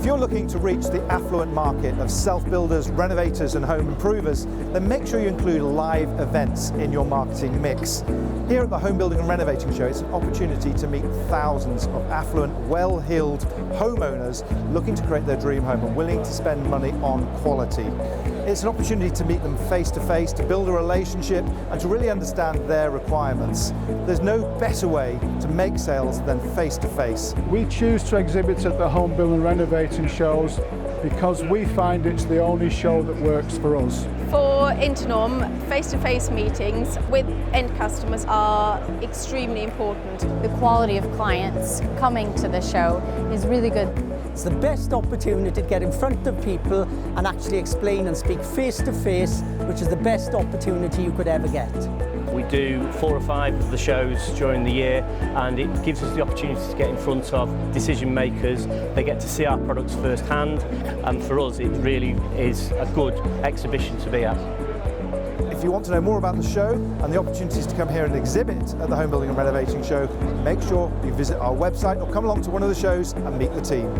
you're looking to reach the affluent market of self-builders, renovators and home improvers, then make sure you include live events in your marketing mix. Here at the Homebuilding and Renovating Show, it's an opportunity to meet thousands of affluent, well-heeled homeowners looking to create their dream home and willing to spend money on quality. It's an opportunity to meet them face to face, to build a relationship and to really understand their requirements. There's no better way to make sales than face to face. We choose to exhibit at the Homebuilding and Renovating shows because we find it's the only show that works for us. For Internorm, face-to-face meetings with end customers are extremely important. The quality of clients coming to the show is really good. It's the best opportunity to get in front of people and actually explain and speak face-to-face, which is the best opportunity you could ever get. We do 4 or 5 of the shows during the year, and it gives us the opportunity to get in front of decision makers. They get to see our products firsthand, and for us it really is a good exhibition to be at. If you want to know more about the show and the opportunities to come here and exhibit at the Homebuilding and Renovating Show, make sure you visit our website or come along to one of the shows and meet the team.